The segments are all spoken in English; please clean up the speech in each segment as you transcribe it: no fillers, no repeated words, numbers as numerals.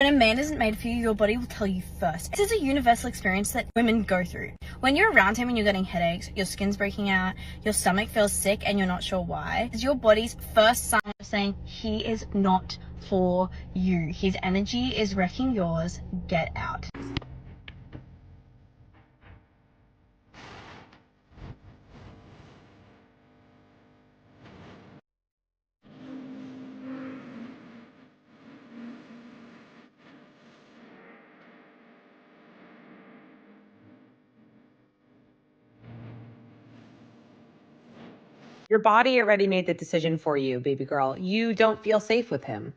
When a man isn't made for you, your body will tell you first. This is a universal experience that women go through. When you're around him and you're getting headaches, your skin's breaking out, your stomach feels sick and you're not sure why, it's your body's first sign of saying he is not for you. His energy is wrecking yours. Get out. Your body already made the decision for you, baby girl. You don't feel safe with him.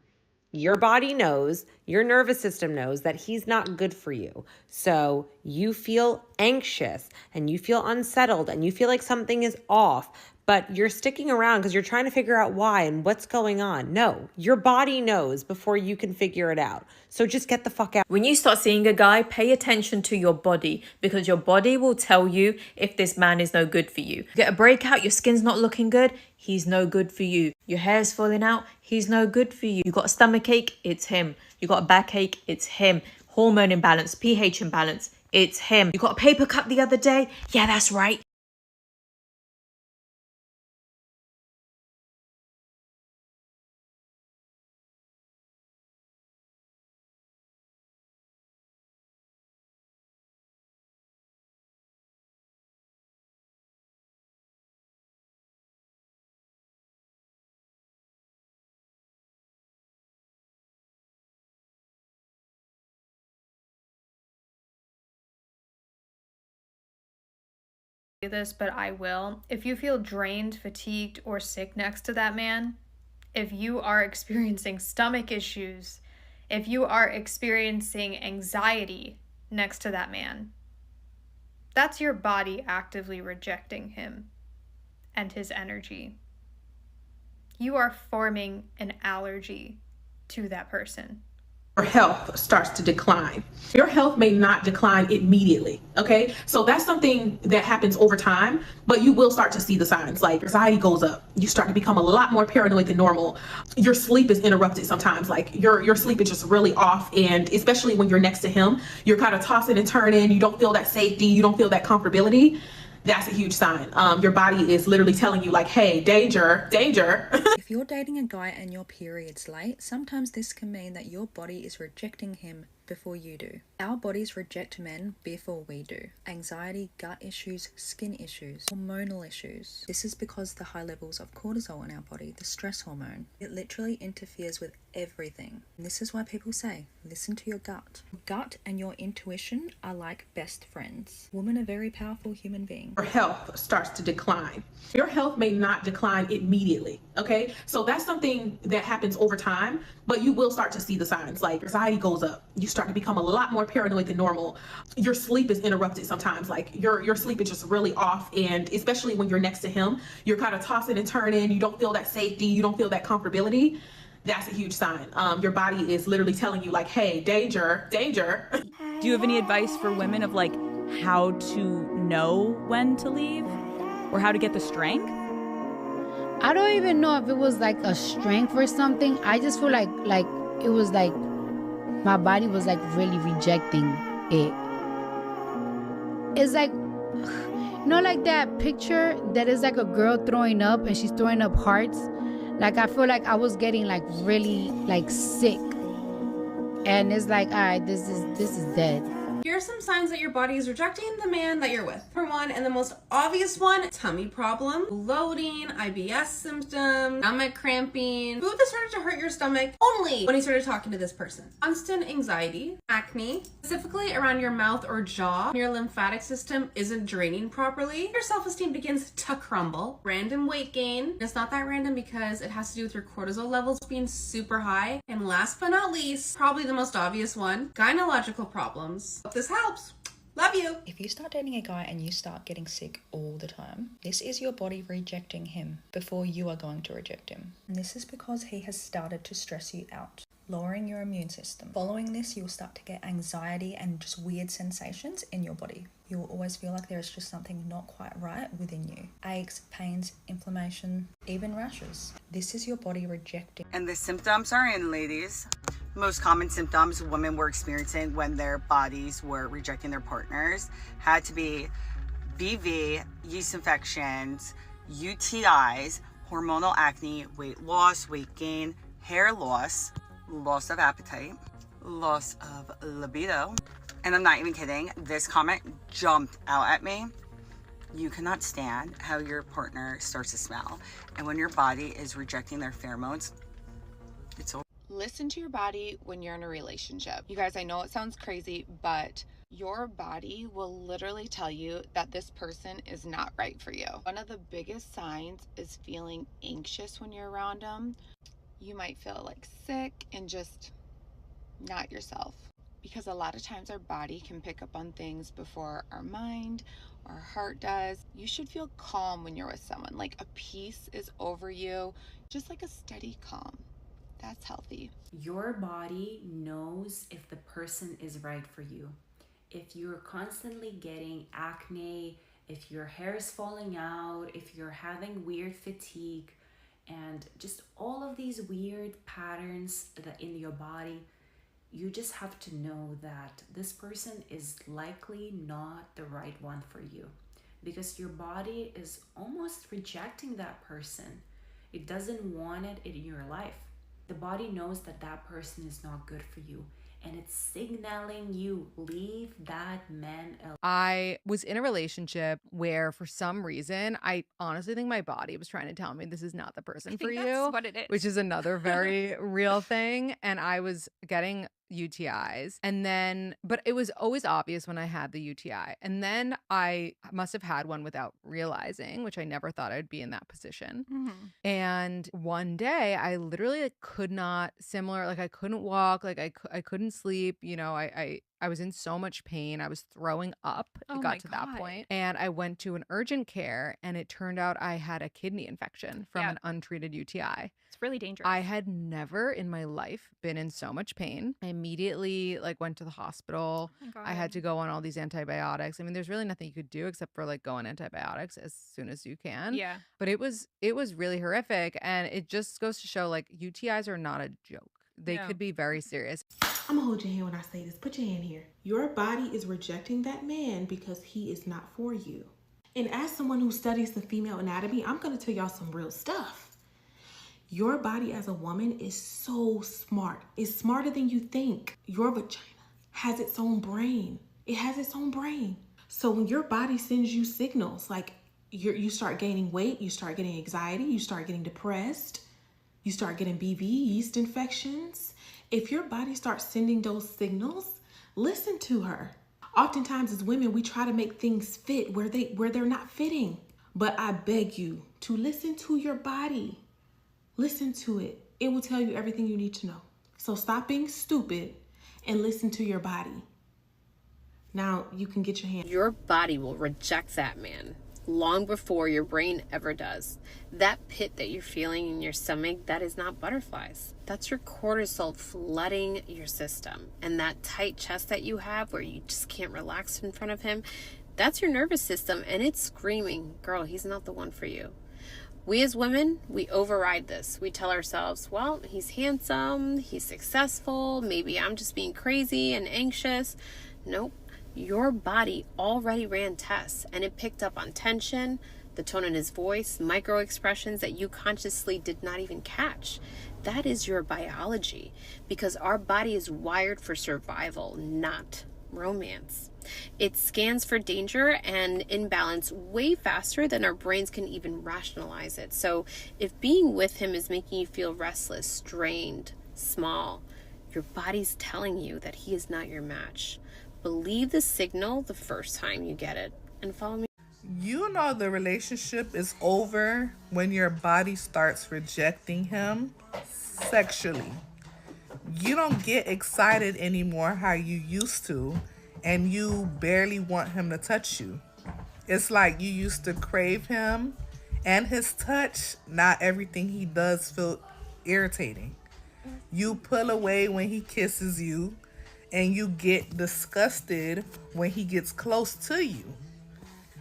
Your body knows, your nervous system knows that he's not good for you. So you feel anxious and you feel unsettled and you feel like something is off, but you're sticking around because you're trying to figure out why and what's going on. No, your body knows before you can figure it out. So just get the fuck out. When you start seeing a guy, pay attention to your body, because your body will tell you if this man is no good for you. You get a breakout, your skin's not looking good, he's no good for you. Your hair's falling out, he's no good for you. You got a stomach ache, it's him. You got a backache, it's him. Hormone imbalance, pH imbalance, it's him. You got a paper cut the other day, yeah, that's right. This, but I will. If you feel drained, fatigued, or sick next to that man, if you are experiencing stomach issues, if you are experiencing anxiety next to that man, that's your body actively rejecting him and his energy. You are forming an allergy to that person. Your health starts to decline. Your health may not decline immediately, okay? So that's something that happens over time, but you will start to see the signs. Like anxiety goes up. You start to become a lot more paranoid than normal. Your sleep is interrupted sometimes. Like your sleep is just really off, and especially when you're next to him, you're kind of tossing and turning. You don't feel that safety. You don't feel that comfortability. That's a huge sign. Your body is literally telling you like, hey, danger, danger. If you're dating a guy and your period's late, sometimes this can mean that your body is rejecting him before you do. Our bodies reject men before we do. Anxiety, gut issues, skin issues, hormonal issues. This is because the high levels of cortisol in our body, the stress hormone, it literally interferes with everything. And this is why people say, listen to your gut. Your gut and your intuition are like best friends. Women are very powerful human beings. Your health starts to decline. Your health may not decline immediately, okay? So that's something that happens over time, but you will start to see the signs. Like anxiety goes up. You start to become a lot more paranoid than normal. Your sleep is interrupted sometimes. Like your sleep is just really off, and especially when you're next to him, you're kind of tossing and turning. You don't feel that safety. You don't feel that comfortability. That's a huge sign. Your body is literally telling you like, hey, danger, danger. Do you have any advice for women of like how to know when to leave or how to get the strength? I don't even know if it was like a strength or something. I just feel like it was like my body was like really rejecting it. It's like, you know, like that picture that is like a girl throwing up and she's throwing up hearts. Like I feel like I was getting like really like sick, and it's like, all right, this is dead. Here are some signs that your body is rejecting the man that you're with. For one, and the most obvious one, tummy problem, bloating, IBS symptoms, stomach cramping, food that started to hurt your stomach only when you started talking to this person. Constant anxiety, acne, specifically around your mouth or jaw. When your lymphatic system isn't draining properly, your self-esteem begins to crumble. Random weight gain. It's not that random because it has to do with your cortisol levels being super high. And last but not least, probably the most obvious one, gynecological problems. Hope this helps. Love you. If you start dating a guy and you start getting sick all the time, this is your body rejecting him before you are going to reject him. And this is because he has started to stress you out, lowering your immune system. Following this, you'll start to get anxiety and just weird sensations in your body. You'll always feel like there's just something not quite right within you. Aches, pains, inflammation, even rashes. This is your body rejecting. And the symptoms are in, ladies. most common symptoms women were experiencing when their bodies were rejecting their partners had to be BV, yeast infections, UTIs, hormonal acne, weight loss, weight gain, hair loss, loss of appetite, loss of libido. And I'm not even kidding, this comment jumped out at me. You cannot stand how your partner starts to smell. And when your body is rejecting their pheromones, it's over. Listen to your body when you're in a relationship. You guys, I know it sounds crazy, but your body will literally tell you that this person is not right for you. One of the biggest signs is feeling anxious when you're around them. You might feel like sick and just not yourself. Because a lot of times our body can pick up on things before our mind, our heart does. You should feel calm when you're with someone, like a peace is over you, just like a steady calm. That's healthy. Your body knows if the person is right for you. If you're constantly getting acne, if your hair is falling out, if you're having weird fatigue, and just all of these weird patterns that in your body, you just have to know that this person is likely not the right one for you, because your body is almost rejecting that person. It doesn't want it in your life. The body knows that that person is not good for you, and it's signaling you, leave that man alone. I was in a relationship where for some reason, I honestly think my body was trying to tell me this is not the person for you. That's what it is. Which is another very real thing. And I was getting UTIs, and then, but it was always obvious when I had the UTI. And then I must have had one without realizing, which I never thought I'd be in that position. And one day I literally could not, I couldn't walk, I couldn't sleep, I was in so much pain. I was throwing up. It got to that point. And I went to an urgent care, and it turned out I had a kidney infection from an untreated UTI. It's really dangerous. I had never in my life been in so much pain. I immediately went to the hospital. Oh my God. I had to go on all these antibiotics. I mean, there's really nothing you could do except for go on antibiotics as soon as you can. Yeah. But it was really horrific, and it just goes to show UTIs are not a joke. They could be very serious. I'm gonna hold your hand when I say this. Put your hand here. Your body is rejecting that man because he is not for you. And as someone who studies the female anatomy, I'm gonna tell y'all some real stuff. Your body as a woman is so smart. It's smarter than you think. Your vagina has its own brain. It has its own brain. So when your body sends you signals, you start gaining weight, you start getting anxiety, you start getting depressed, you start getting BV, yeast infections. If your body starts sending those signals, listen to her. Oftentimes as women, we try to make things fit where they're not fitting. But I beg you to listen to your body. Listen to it. It will tell you everything you need to know. So stop being stupid and listen to your body. Now you can get your hand. Your body will reject that man long before your brain ever does. That pit that you're feeling in your stomach, that is not butterflies. That's your cortisol flooding your system. And that tight chest that you have where you just can't relax in front of him, that's your nervous system, and it's screaming, girl, he's not the one for you. We as women, we override this. We tell ourselves, well, he's handsome, he's successful, maybe I'm just being crazy and anxious. Nope. Your body already ran tests, and it picked up on tension, the tone in his voice, micro expressions that you consciously did not even catch. That is your biology, because our body is wired for survival, not romance. It scans for danger and imbalance way faster than our brains can even rationalize it. So if being with him is making you feel restless, strained, small, your body's telling you that he is not your match. Believe the signal the first time you get it, and follow me. You know the relationship is over when your body starts rejecting him sexually. You don't get excited anymore how you used to, and you barely want him to touch you. It's like you used to crave him and his touch. Not everything he does feel irritating. You pull away when he kisses you, and you get disgusted when he gets close to you.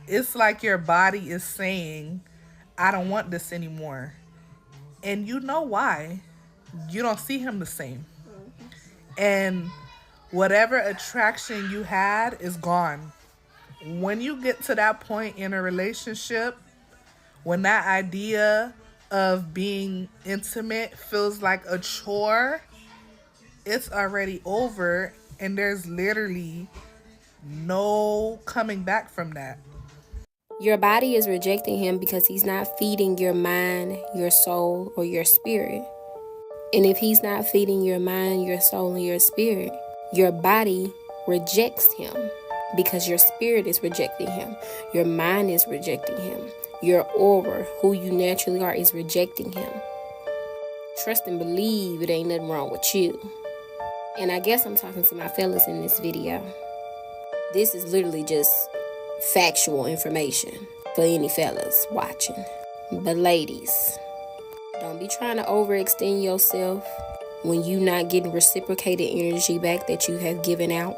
It's like your body is saying, I don't want this anymore. And you know why. You don't see him the same. and whatever attraction you had is gone. When you get to that point in a relationship, when that idea of being intimate feels like a chore, it's already over, and there's literally no coming back from that. Your body is rejecting him because he's not feeding your mind, your soul, or your spirit. And if he's not feeding your mind, your soul, and your spirit, your body rejects him because your spirit is rejecting him. Your mind is rejecting him. Your aura, who you naturally are, is rejecting him. Trust and believe it ain't nothing wrong with you. And I guess I'm talking to my fellas in this video. This is literally just factual information for any fellas watching. But ladies, don't be trying to overextend yourself when you not getting reciprocated energy back that you have given out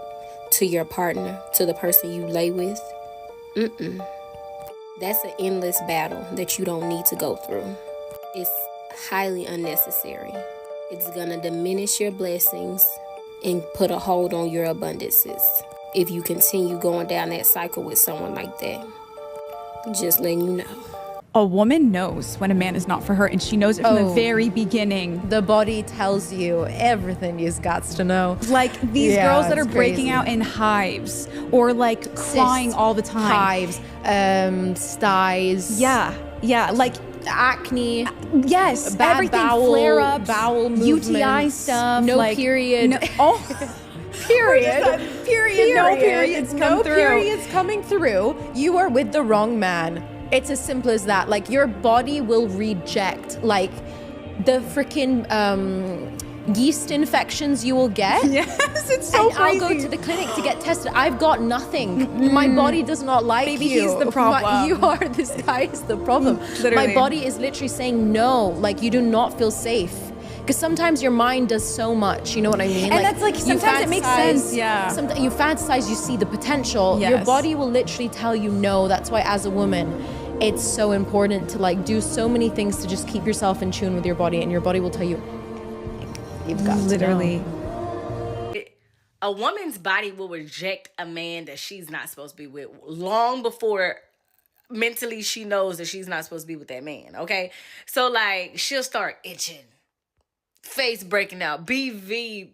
to your partner, to the person you lay with. That's an endless battle that you don't need to go through. It's highly unnecessary. It's gonna diminish your blessings and put a hold on your abundances if you continue going down that cycle with someone like that. Just letting you know. A woman knows when a man is not for her, and she knows it from the very beginning. The body tells you everything you've got to know. Like these girls that are breaking out in hives or like crying all the time. Hives, styes. Yeah, like acne. Yes, bad everything, bowel, flare-ups, bowel UTI movements, stuff. no like, period. No, period. Period. No periods come through. Periods coming through. You are with the wrong man. It's as simple as that. Like, your body will reject, like, the freaking yeast infections you will get. Yes, it's so and crazy. I'll go to the clinic to get tested. I've got nothing. My body does not like Maybe you. he's the problem. This guy is the problem. Literally. My body is literally saying no. Like, you do not feel safe. Because sometimes your mind does so much, you know what I mean? And that's like, sometimes it makes sense, yeah. Sometimes you fantasize, you see the potential. Yes. Your body will literally tell you no. That's why as a woman, it's so important to like do so many things to just keep yourself in tune with your body, and your body will tell you, you've got literally. to know. A woman's body will reject a man that she's not supposed to be with long before mentally she knows that she's not supposed to be with that man, okay? So like she'll start itching, face breaking out, BV,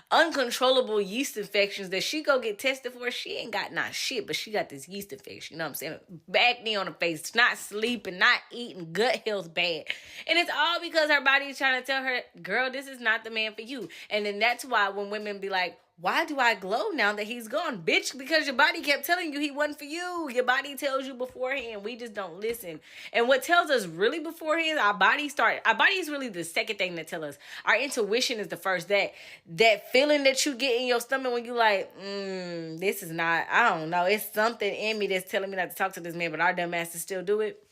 uncontrollable yeast infections that she go get tested for. She ain't got not shit, but she got this yeast infection, you know what I'm saying? Acne on her face, not sleeping, not eating, gut health bad. And it's all because her body is trying to tell her, girl, this is not the man for you. And then that's why when women be like, why do I glow now that he's gone? Bitch, because your body kept telling you he wasn't for you. Your body tells you beforehand. We just don't listen. And what tells us really beforehand, our body is really the second thing that tell us. Our intuition is the first. That feeling that you get in your stomach when you like, this is not, I don't know. It's something in me that's telling me not to talk to this man, but our dumb asses still do it.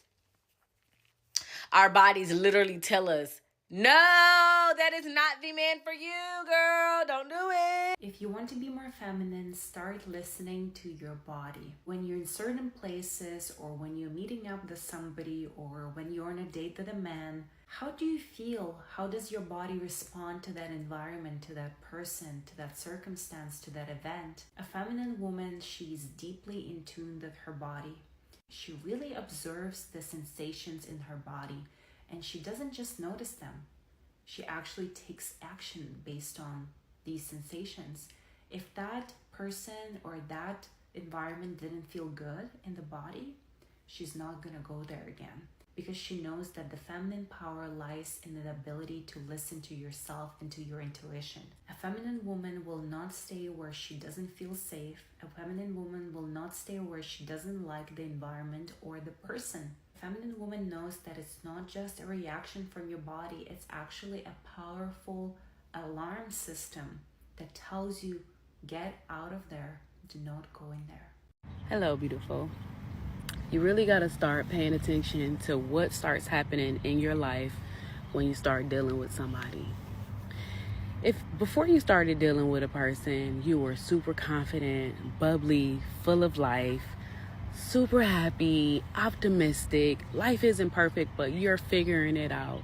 Our bodies literally tell us, no, that is not the man for you, girl. Don't do it. If you want to be more feminine, start listening to your body. When you're in certain places, or when you're meeting up with somebody, or when you're on a date with a man, how do you feel? How does your body respond to that environment, to that person, to that circumstance, to that event? A feminine woman, she's deeply in tune with her body. She really observes the sensations in her body. And she doesn't just notice them. She actually takes action based on these sensations. If that person or that environment didn't feel good in the body, she's not gonna go there again. Because she knows that the feminine power lies in the ability to listen to yourself and to your intuition. A feminine woman will not stay where she doesn't feel safe. A feminine woman will not stay where she doesn't like the environment or the person. Feminine woman knows that it's not just a reaction from your body, it's actually a powerful alarm system that tells you, get out of there, do not go in there. Hello, beautiful. You really got to start paying attention to what starts happening in your life when you start dealing with somebody. If before you started dealing with a person, you were super confident, bubbly, full of life, super happy, optimistic, life isn't perfect, but you're figuring it out.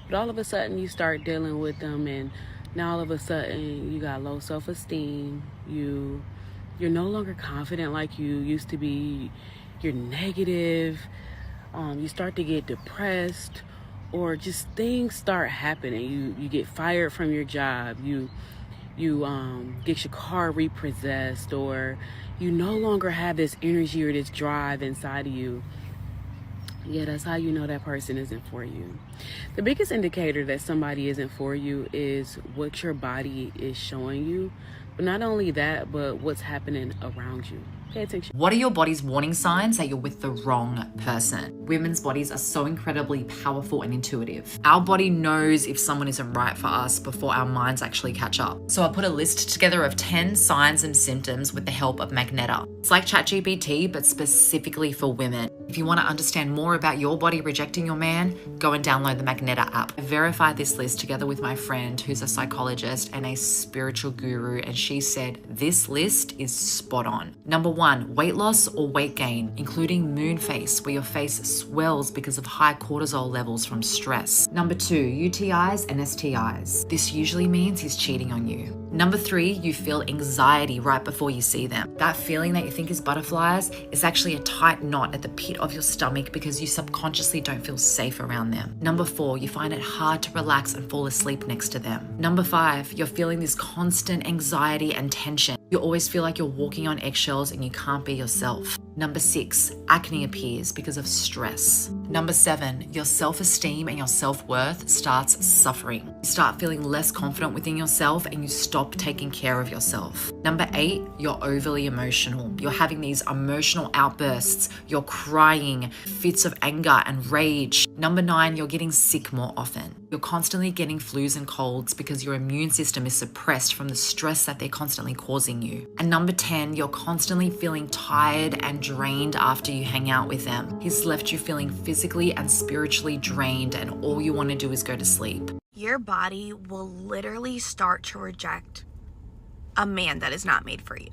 But all of a sudden you start dealing with them and Now all of a sudden you got low self-esteem, you're no longer confident like you used to be, you're negative, you start to get depressed, or just things start happening. You get fired from your job, you get your car repossessed, or you no longer have this energy or this drive inside of you. Yeah, that's how you know that person isn't for you. The biggest indicator that somebody isn't for you is what your body is showing you. But not only that, but what's happening around you. Pay attention. What are your body's warning signs that you're with the wrong person? Women's bodies are so incredibly powerful and intuitive. Our body knows if someone isn't right for us before our minds actually catch up. So I put a list together of 10 signs and symptoms with the help of Magneta. It's like ChatGPT, but specifically for women. If you want to understand more about your body rejecting your man, go and download the Magneta app. I verified this list together with my friend who's a psychologist and a spiritual guru, and she said this list is spot on. Number 1, weight loss or weight gain, including moon face, where your face swells because of high cortisol levels from stress. Number 2, UTIs and STIs. This usually means he's cheating on you. Number 3, you feel anxiety right before you see them. That feeling that you think is butterflies is actually a tight knot at the pit of your stomach because you subconsciously don't feel safe around them. Number 4, you find it hard to relax and fall asleep next to them. Number 5, you're feeling this constant anxiety and tension. You always feel like you're walking on eggshells and you can't be yourself. Number 6, acne appears because of stress. Number 7, your self-esteem and your self-worth starts suffering. You start feeling less confident within yourself and you stop taking care of yourself. Number 8, you're overly emotional. You're having these emotional outbursts. You're crying, fits of anger and rage. Number 9, you're getting sick more often. You're constantly getting flus and colds because your immune system is suppressed from the stress that they're constantly causing you. And number 10, you're constantly feeling tired and drained after you hang out with them. He's left you feeling physically and spiritually drained, and all you want to do is go to sleep. Your body will literally start to reject a man that is not made for you.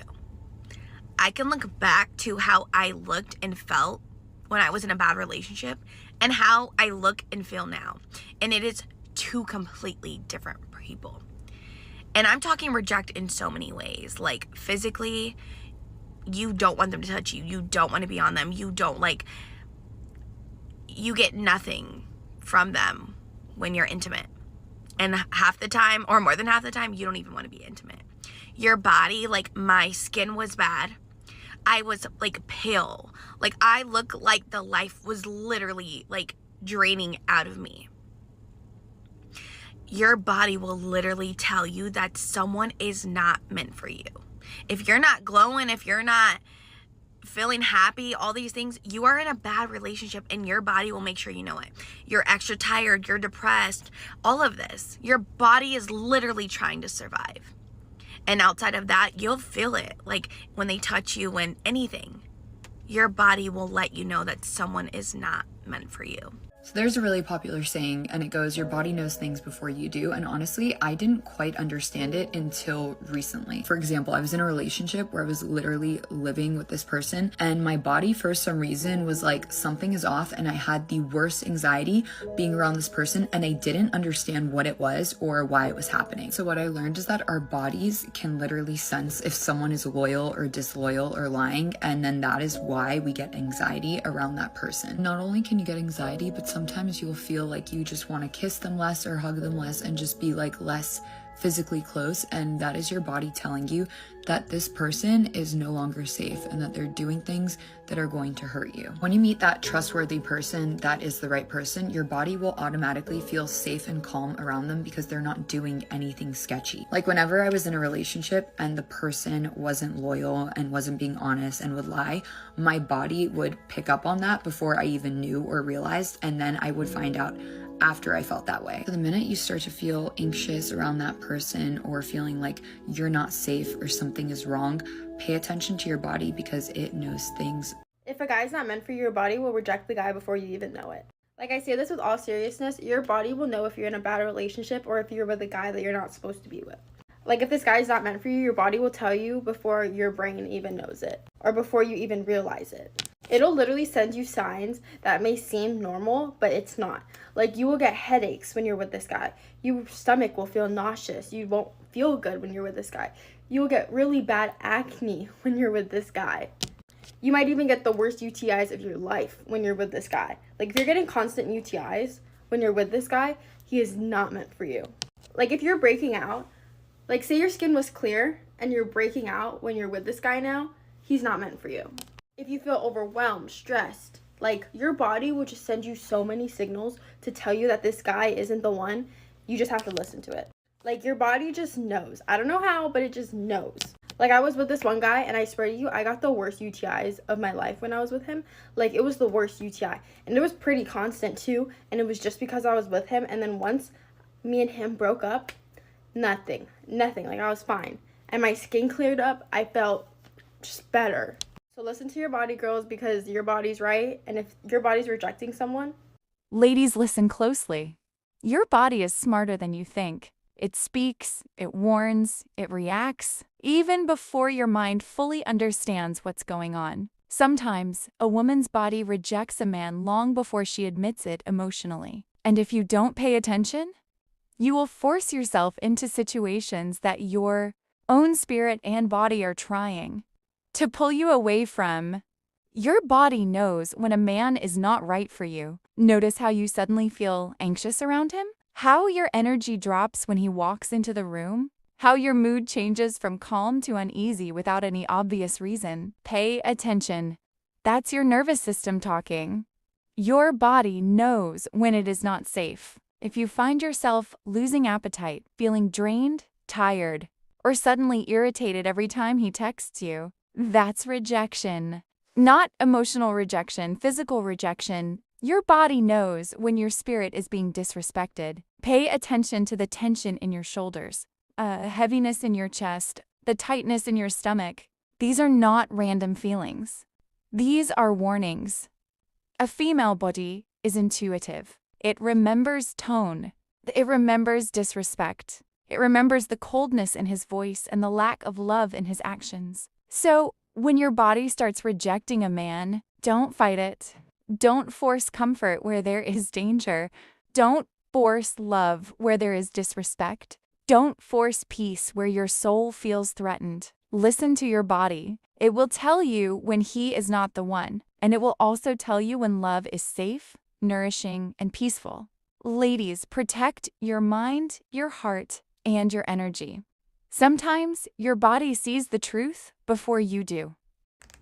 I can look back to how I looked and felt when I was in a bad relationship and how I look and feel now. And it is two completely different people. And I'm talking reject in so many ways. Like physically, you don't want them to touch you. You don't want to be on them. You get nothing from them when you're intimate. And half the time, or more than half the time, you don't even want to be intimate. Your body, like my skin was bad. I was like pale. Like I look like the life was literally like draining out of me. Your body will literally tell you that someone is not meant for you. If you're not glowing, if you're not feeling happy, all these things, you are in a bad relationship and your body will make sure you know it. You're extra tired, you're depressed, all of this. Your body is literally trying to survive. And outside of that, you'll feel it. Like when they touch you, when anything, your body will let you know that someone is not meant for you. So there's a really popular saying, and it goes, your body knows things before you do. And honestly, I didn't quite understand it until recently. For example, I was in a relationship where I was literally living with this person, and my body for some reason was like, something is off, and I had the worst anxiety being around this person, and I didn't understand what it was or why it was happening. So what I learned is that our bodies can literally sense if someone is loyal or disloyal or lying, and then that is why we get anxiety around that person. Not only can you get anxiety, but sometimes you'll feel like you just want to kiss them less or hug them less and just be like less physically close, and that is your body telling you that this person is no longer safe and that they're doing things that are going to hurt you. When you meet that trustworthy person that is the right person, your body will automatically feel safe and calm around them because they're not doing anything sketchy. Like whenever I was in a relationship and the person wasn't loyal and wasn't being honest and would lie, my body would pick up on that before I even knew or realized, and then I would find out after I felt that way. So the minute you start to feel anxious around that person or feeling like you're not safe or something is wrong, pay attention to your body because it knows things. If a guy's not meant for you, your body will reject the guy before you even know it. Like I say this with all seriousness, your body will know if you're in a bad relationship or if you're with a guy that you're not supposed to be with. Like if this guy's not meant for you, your body will tell you before your brain even knows it or before you even realize it. It'll literally send you signs that may seem normal, but it's not. Like, you will get headaches when you're with this guy. Your stomach will feel nauseous. You won't feel good when you're with this guy. You will get really bad acne when you're with this guy. You might even get the worst UTIs of your life when you're with this guy. Like, if you're getting constant UTIs when you're with this guy, he is not meant for you. Like, if you're breaking out, like, say your skin was clear and you're breaking out when you're with this guy now, he's not meant for you. If you feel overwhelmed, stressed, like, your body will just send you so many signals to tell you that this guy isn't the one. You just have to listen to it. Like, your body just knows. I don't know how, but it just knows. Like, I was with this one guy, and I swear to you, I got the worst UTIs of my life when I was with him. Like, it was the worst UTI. And it was pretty constant, too. And it was just because I was with him. And then once me and him broke up, nothing. Like, I was fine. And my skin cleared up. I felt just better. So listen to your body, girls, because your body's right. And if your body's rejecting someone... Ladies, listen closely. Your body is smarter than you think. It speaks, it warns, it reacts, even before your mind fully understands what's going on. Sometimes, a woman's body rejects a man long before she admits it emotionally. And if you don't pay attention, you will force yourself into situations that your own spirit and body are trying to pull you away from. Your body knows when a man is not right for you. Notice how you suddenly feel anxious around him? How your energy drops when he walks into the room? How your mood changes from calm to uneasy without any obvious reason? Pay attention. That's your nervous system talking. Your body knows when it is not safe. If you find yourself losing appetite, feeling drained, tired, or suddenly irritated every time he texts you, that's rejection. Not emotional rejection, physical rejection. Your body knows when your spirit is being disrespected. Pay attention to the tension in your shoulders, heaviness in your chest, the tightness in your stomach. These are not random feelings. These are warnings. A female body is intuitive. It remembers tone. It remembers disrespect. It remembers the coldness in his voice and the lack of love in his actions. So, when your body starts rejecting a man, don't fight it. Don't force comfort where there is danger. Don't force love where there is disrespect. Don't force peace where your soul feels threatened. Listen to your body. It will tell you when he is not the one, and it will also tell you when love is safe, nourishing, and peaceful. Ladies, protect your mind, your heart, and your energy. Sometimes your body sees the truth before you do.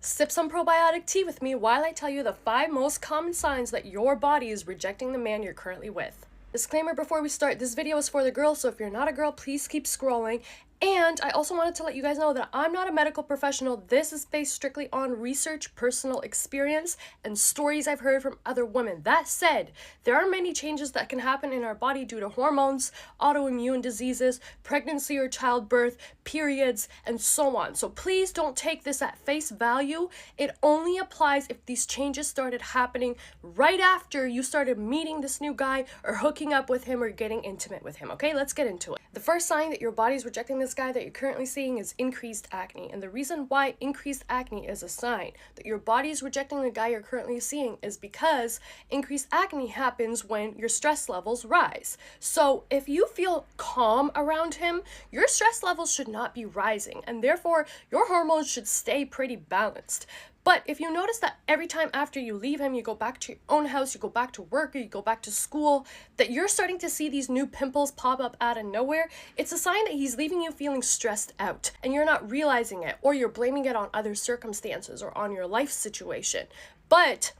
Sip some probiotic tea with me while I tell you the 5 most common signs that your body is rejecting the man you're currently with. Disclaimer before we start, this video is for the girls, so if you're not a girl, please keep scrolling. And I also wanted to let you guys know that I'm not a medical professional. This is based strictly on research, personal experience, and stories I've heard from other women. That said, there are many changes that can happen in our body due to hormones, autoimmune diseases, pregnancy or childbirth, periods, and so on. So please don't take this at face value. It only applies if these changes started happening right after you started meeting this new guy or hooking up with him or getting intimate with him. Okay, let's get into it. The first sign that your body's rejecting this guy that you're currently seeing is increased acne. And the reason why increased acne is a sign that your body is rejecting the guy you're currently seeing is because increased acne happens when your stress levels rise. So if you feel calm around him, your stress levels should not be rising, and therefore your hormones should stay pretty balanced. But if you notice that every time after you leave him, you go back to your own house, you go back to work, or you go back to school, that you're starting to see these new pimples pop up out of nowhere, it's a sign that he's leaving you feeling stressed out and you're not realizing it, or you're blaming it on other circumstances or on your life situation. But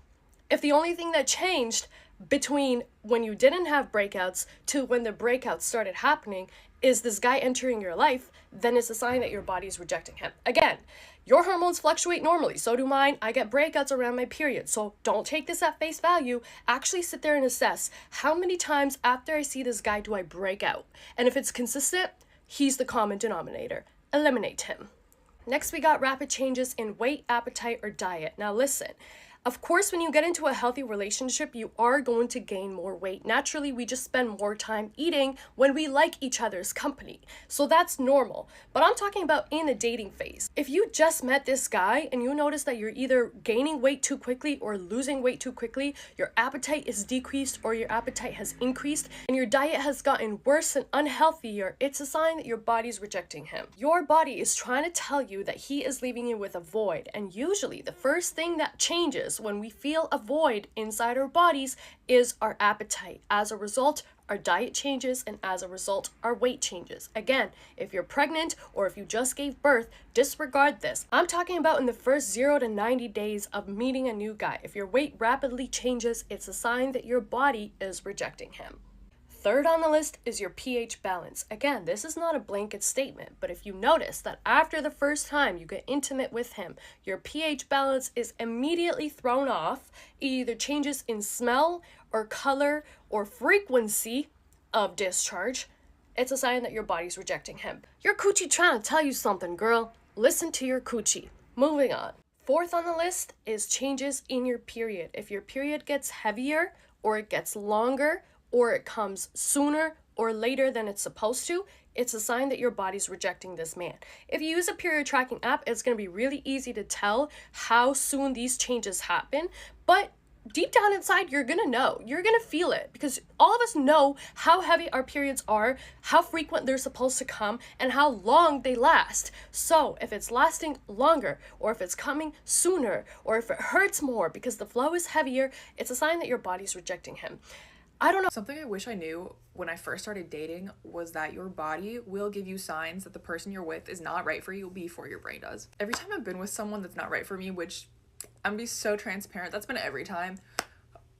if the only thing that changed between when you didn't have breakouts to when the breakouts started happening is this guy entering your life, then it's a sign that your body's rejecting him. Again, your hormones fluctuate normally, so do mine. I get breakouts around my period, so don't take this at face value. Actually sit there and assess how many times after I see this guy do I break out. And if it's consistent, he's the common denominator. Eliminate him. Next, we got rapid changes in weight, appetite, or diet. Now listen, Of course, when you get into a healthy relationship, you are going to gain more weight. Naturally, we just spend more time eating when we like each other's company. So that's normal. But I'm talking about in a dating phase. If you just met this guy and you notice that you're either gaining weight too quickly or losing weight too quickly, your appetite is decreased or your appetite has increased, and your diet has gotten worse and unhealthier, it's a sign that your body's rejecting him. Your body is trying to tell you that he is leaving you with a void, and usually the first thing that changes when we feel a void inside our bodies is our appetite. As a result, our diet changes, and as a result, our weight changes. Again, if you're pregnant or if you just gave birth, disregard this. I'm talking about in the first 0 to 90 days of meeting a new guy. If your weight rapidly changes, it's a sign that your body is rejecting him. Third on the list is your pH balance. Again, this is not a blanket statement, but if you notice that after the first time you get intimate with him, your pH balance is immediately thrown off, it either changes in smell or color or frequency of discharge, it's a sign that your body's rejecting him. Your coochie trying to tell you something, girl. Listen to your coochie. Moving on. Fourth on the list is changes in your period. If your period gets heavier or it gets longer, or it comes sooner or later than it's supposed to, it's a sign that your body's rejecting this man. If you use a period tracking app, it's going to be really easy to tell how soon these changes happen, but deep down inside, you're going to know. You're going to feel it, because all of us know how heavy our periods are, how frequent they're supposed to come, and how long they last. So if it's lasting longer, or if it's coming sooner, or if it hurts more because the flow is heavier, it's a sign that your body's rejecting him. I don't know. Something I wish I knew when I first started dating was that your body will give you signs that the person you're with is not right for you before your brain does. Every time I've been with someone that's not right for me, which I'm gonna be so transparent, that's been every time,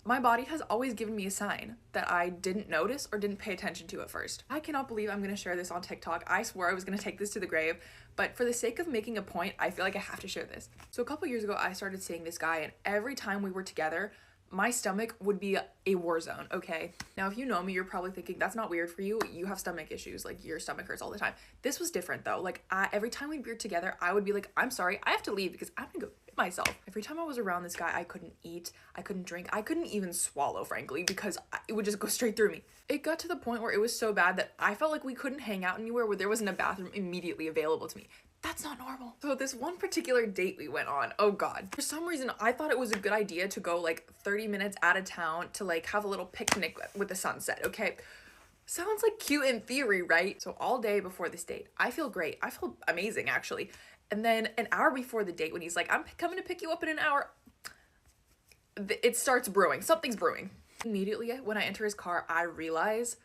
my body has always given me a sign that I didn't notice or didn't pay attention to at first. I cannot believe I'm gonna share this on TikTok. I swore I was gonna take this to the grave, but for the sake of making a point, I feel like I have to share this. So a couple years ago, I started seeing this guy, and every time we were together, my stomach would be a war zone, okay? Now, if you know me, you're probably thinking, that's not weird for you. You have stomach issues, like your stomach hurts all the time. This was different though. Like every time we'd be together, I would be like, I'm sorry, I have to leave because I'm gonna go fit myself. Every time I was around this guy, I couldn't eat, I couldn't drink, I couldn't even swallow, frankly, because it would just go straight through me. It got to the point where it was so bad that I felt like we couldn't hang out anywhere where there wasn't a bathroom immediately available to me. That's not normal. So this one particular date we went on, oh god, for some reason I thought it was a good idea to go like 30 minutes out of town to like have a little picnic with the sunset, okay? Sounds like cute in theory, right? So all day before this date, I feel great. I feel amazing, actually. And then an hour before the date, when he's like, I'm coming to pick you up in an hour, it starts brewing. Something's brewing. Immediately when I enter his car, I realize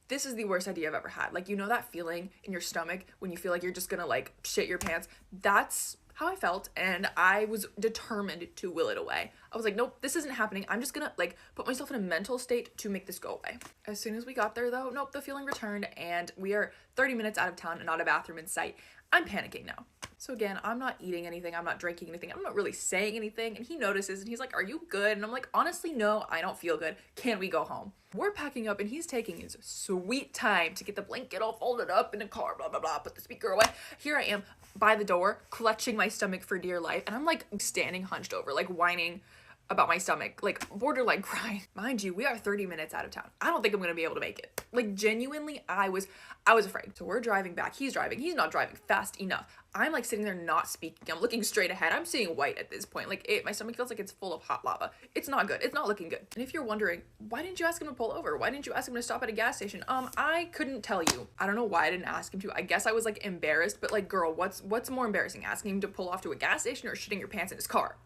this is the worst idea I've ever had. Like, you know that feeling in your stomach when you feel like you're just gonna like shit your pants? That's how I felt, and I was determined to will it away. I was like, nope, this isn't happening. I'm just gonna like put myself in a mental state to make this go away. As soon as we got there though, nope, the feeling returned, and we are 30 minutes out of town and not a bathroom in sight. I'm panicking now. So again, I'm not eating anything, I'm not drinking anything, I'm not really saying anything, and he notices and he's like, are you good? And I'm like, honestly, no, I don't feel good. Can we go home? We're packing up and he's taking his sweet time to get the blanket all folded up in the car, blah, blah, blah, put the speaker away. Here I am by the door, clutching my stomach for dear life, and I'm like standing hunched over, like whining about my stomach, like borderline crying. Mind you, we are 30 minutes out of town. I don't think I'm gonna be able to make it. Like genuinely, I was afraid. So we're driving back, he's driving, he's not driving fast enough. I'm like sitting there not speaking, I'm looking straight ahead, I'm seeing white at this point. Like my stomach feels like it's full of hot lava. It's not good, it's not looking good. And if you're wondering, why didn't you ask him to pull over? Why didn't you ask him to stop at a gas station? I couldn't tell you. I don't know why I didn't ask him to. I guess I was like embarrassed, but like girl, what's more embarrassing? Asking him to pull off to a gas station or shitting your pants in his car?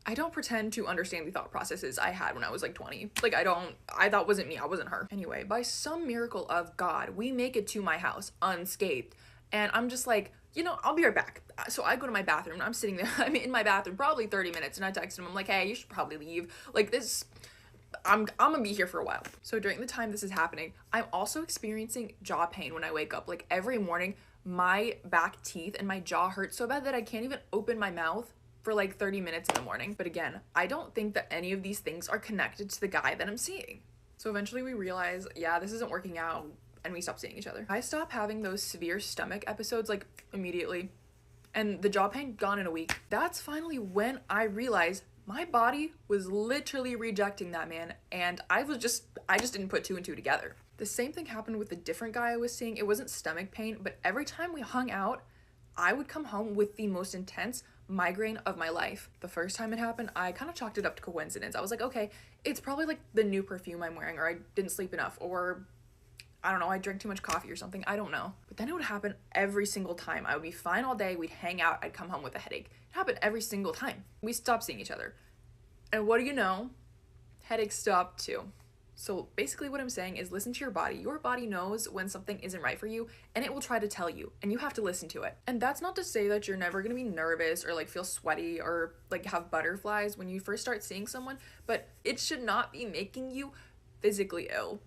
I don't pretend to understand the thought processes I had when I was like 20. Like that wasn't me, I wasn't her. Anyway, by some miracle of God, we make it to my house unscathed. And I'm just like, you know, I'll be right back. So I go to my bathroom, I'm sitting there, I'm in my bathroom probably 30 minutes, and I text him, I'm like, hey, you should probably leave. Like this, I'm gonna be here for a while. So during the time this is happening, I'm also experiencing jaw pain when I wake up. Like every morning, my back teeth and my jaw hurt so bad that I can't even open my mouth for like 30 minutes in the morning. But again, I don't think that any of these things are connected to the guy that I'm seeing. So eventually we realize, yeah, this isn't working out, and we stop seeing each other. I stopped having those severe stomach episodes like immediately, and the jaw pain gone in a week. That's finally when I realized My body was literally rejecting that man, and I just didn't put 2 and 2 together. The same thing happened with a different guy I was seeing. It wasn't stomach pain, but every time we hung out, I would come home with the most intense migraine of my life. The first time it happened, I kind of chalked it up to coincidence. I was like, okay, it's probably like the new perfume I'm wearing, or I didn't sleep enough, or I don't know, I drank too much coffee or something. I don't know. But then it would happen every single time. I would be fine all day. We'd hang out. I'd come home with a headache. It happened every single time. We stopped seeing each other. And what do you know? Headaches stopped too. So basically what I'm saying is listen to your body. Your body knows when something isn't right for you, and it will try to tell you, and you have to listen to it. And that's not to say that you're never going to be nervous or like feel sweaty or like have butterflies when you first start seeing someone, but it should not be making you physically ill.